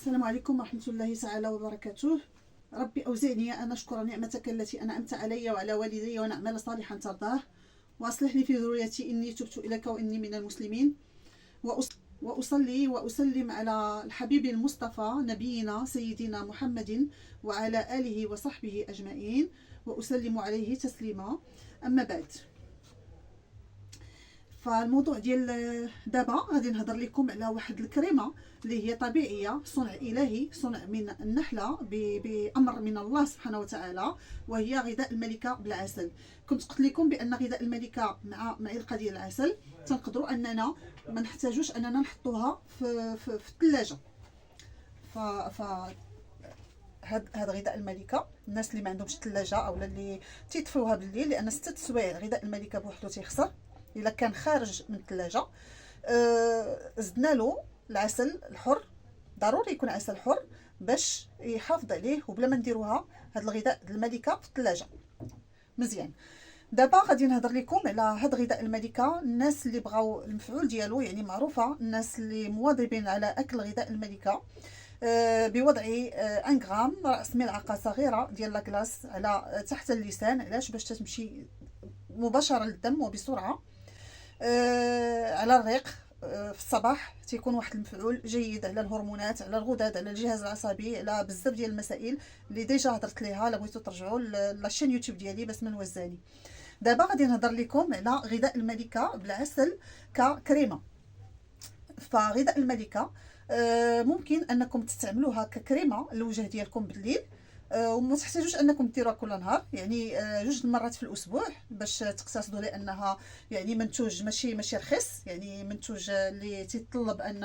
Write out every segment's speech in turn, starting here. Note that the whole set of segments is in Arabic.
السلام عليكم ورحمة الله تعالى وبركاته. ربي أوزعني أن أشكر نعمتك التي أنعمت علي وعلى والدي وأن أعمل صالحا ترضاه، وأصلح لي في ذريتي إني تبت إليك وإني من المسلمين. وأصلي وأسلم على الحبيب المصطفى نبينا سيدنا محمد وعلى آله وصحبه أجمعين، وأسلم عليه تسليما. أما بعد، فالموضوع ديال دابا غادي نهضر لكم على واحد الكريمه اللي هي طبيعيه، صنع الهي، صنع من النحله بامر من الله سبحانه وتعالى، وهي غذاء الملكه بالعسل. كنت قلت لكم بان غذاء الملكه مع معلقه ديال العسل تنقدروا اننا ما نحتاجوش اننا نحطوها في الثلاجه. ف هاد غذاء الملكه، الناس اللي ما عندهمش الثلاجه او اللي تيطفيوها بالليل، لان 6 سوايع غذاء الملكه بوحدو تيخسر الا كان خارج من الثلاجه. زدنا له العسل الحر، ضروري يكون عسل حر باش يحافظ عليه وبلا ما نديروها هاد الغذاء الملكه في الثلاجه مزيان. دابا غادي نهضر لكم على هاد غذاء الملكه. الناس اللي بغاو المفعول ديالو، يعني معروفه الناس اللي مواظبين على اكل غذاء الملكه، بوضع 1 غرام راس ملعقه صغيره ديال لاكلاص على تحت اللسان. علاش؟ باش تمشي مباشره للدم وبسرعه على الريق في الصباح. تيكون واحد المفعول جيد على الهرمونات، على الغدد، على الجهاز العصبي، على بزاف ديال المسائل اللي ديجا هضرت ليها. الا بغيتو ترجعوا لاشين يوتيوب ديالي بسمه وزاني. دابا غادي نهضر لكم على غذاء الملكه بالعسل ككريمه. فغذاء الملكه ممكن انكم تستعملوها ككريمه للوجه ديالكم بالليل، وما تحتاجوش انكم ديروها كل نهار، يعني 2 المرات في الاسبوع باش تقتصدوا، لانها يعني منتوج ماشي رخيص، يعني منتوج اللي تيطلب ان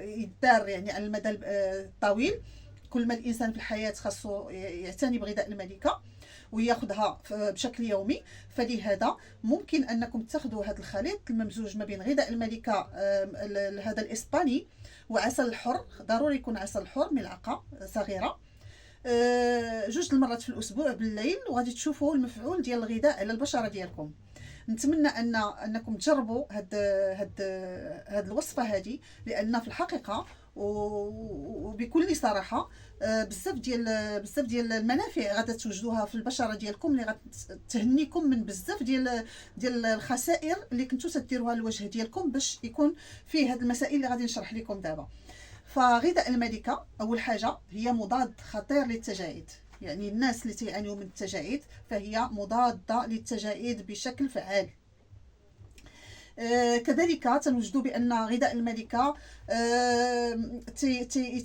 يدار يعني على المدى الطويل. كل ما الانسان في الحياه خاصو يعتني بغذاء الملكه وياخذها بشكل يومي. فلهذا ممكن انكم تاخذوا هذا الخليط الممزوج ما بين غذاء الملكه هذا الاسباني وعسل الحر. ضروري يكون عسل حر ملعقه صغيره 2 المرات في الاسبوع بالليل، وغادي تشوفوا المفعول ديال الغذاء على البشره ديالكم. نتمنى انكم تجربوا هاد الوصفه هذه، لان في الحقيقه وبكل صراحه بزاف ديال المنافع غادا توجدوها في البشره ديالكم، اللي غتهنيكم من بزاف ديال الخسائر اللي كنتو تديروها للوجه ديالكم باش يكون فيه هاد المسائل اللي غادي نشرح لكم دابا. فغذاء الملكه اول حاجه هي مضاد خطير للتجاعيد، يعني الناس اللي تيعانيوا من التجاعيد فهي مضاده للتجاعيد بشكل فعال. كذلك تنوجدوا بان غذاء الملكه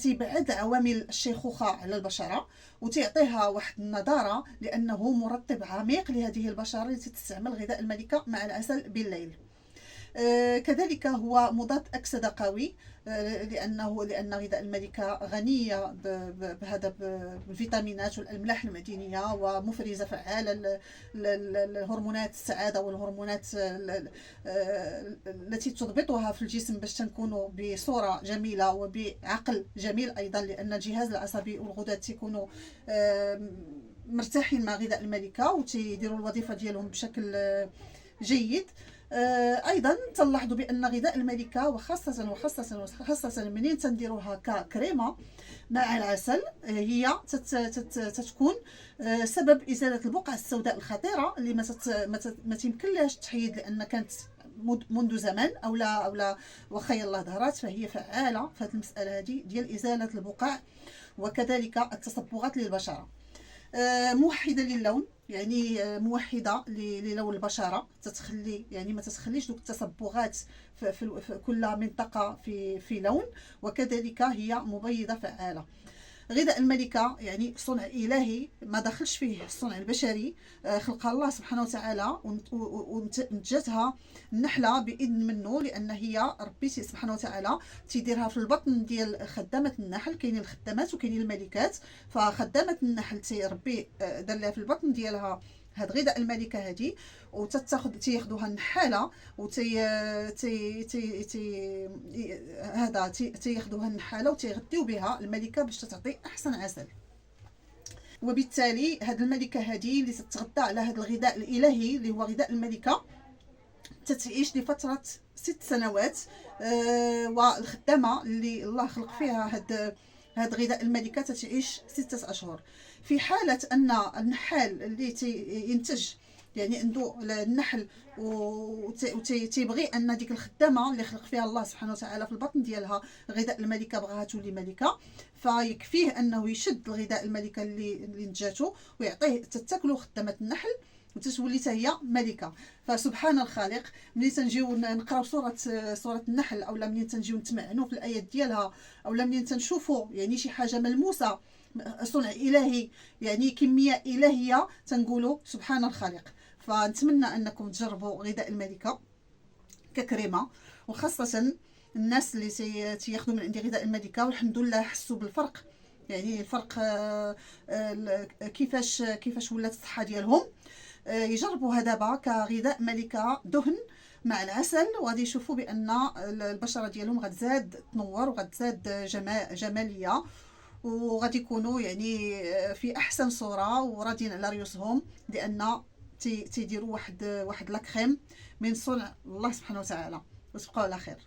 تيبعد عوامل الشيخوخه على البشره وتعطيها واحد النضاره، لانه مرطب عميق لهذه البشره اللي تستعمل غذاء الملكه مع العسل بالليل. كذلك هو مضاد أكسدة قوي، لأن غذاء الملكة غنية بهذا بالفيتامينات والأملاح المعدنية، ومفرزة فعالة لهرمونات السعادة والهرمونات التي تضبطها في الجسم باش تنكونوا بصورة جميلة وبعقل جميل أيضا، لأن الجهاز العصبي والغدد تيكونوا مرتاحين مع غذاء الملكة وتيديروا الوظيفة ديالهم بشكل جيد. ايضا تلاحظوا بان غذاء الملكه وخاصه منين تنديروها ككريمه مع العسل، هي تتكون سبب ازاله البقع السوداء الخطيره اللي ما تيمكنلهاش تحيد، لان كانت منذ زمان او لا وخي الله ظهرات، فهي فعاله في هذه المساله هذه ديال ازاله البقع وكذلك التصبغات للبشره. موحده للون، يعني موحده للون البشره، تتخلي يعني ما تتخليش دوك التصبغات في كل منطقه في لون، وكذلك هي مبيضه فعاله. غذاء الملكه يعني صنع الهي ما دخلش فيه الصنع البشري، خلقها الله سبحانه وتعالى ونتجتها النحله باذن منه، لان هي ربي سبحانه وتعالى تيديرها في البطن ديال خدامه النحل. كاينين الخدامات وكاينين الملكات، فخدامه النحل ربي دار لها في البطن ديالها هاد غذاء الملكه هذه، تياخذوها النحاله تياخذوها النحاله وتيغذيو بها الملكه باش تعطي احسن عسل. وبالتالي هاد الملكه هذه اللي تتغذى على هذا الغذاء الالهي اللي هو غذاء الملكه تتعيش لفتره 6 سنوات. والخدامه اللي الله خلق فيها هاد غذاء الملكه تتعيش 6 اشهر. في حاله ان النحال اللي ينتج يعني عنده النحل وتيبغي ان ديك الخدامه اللي خلق فيها الله سبحانه وتعالى في البطن ديالها غذاء الملكه بغاها تولي ملكه، فيكفيه انه يشد الغذاء الملكه اللي نتجاتو ويعطيه تتاكلو خدامه النحل وتتولي حتى هي ملكه. فسبحان الخالق، ملي تنجيو نقراو سوره النحل، اولا ملي تنجيو نتمعنوا في الايات ديالها، اولا ملي تنشوفوا يعني شي حاجه ملموسه صنع الهي، يعني كميه الهيه، تنقولوا سبحان الخالق. فنتمنى انكم تجربوا غذاء الملكه ككريمه، وخاصه الناس اللي تياخذوا من عندي غذاء الملكه والحمد لله حسوا بالفرق، يعني الفرق كيفاش ولات الصحه ديالهم. يجربوها دابا كغذاء ملكه دهن مع العسل، وغادي يشوفوا بان البشره ديالهم غتزاد تنور وغتزاد جماليه، وغادي يكونوا يعني في احسن صوره وراضيين على ريوسهم، لان تيديروا واحد لاكريم من صنع الله سبحانه وتعالى. وتبقوا على خير.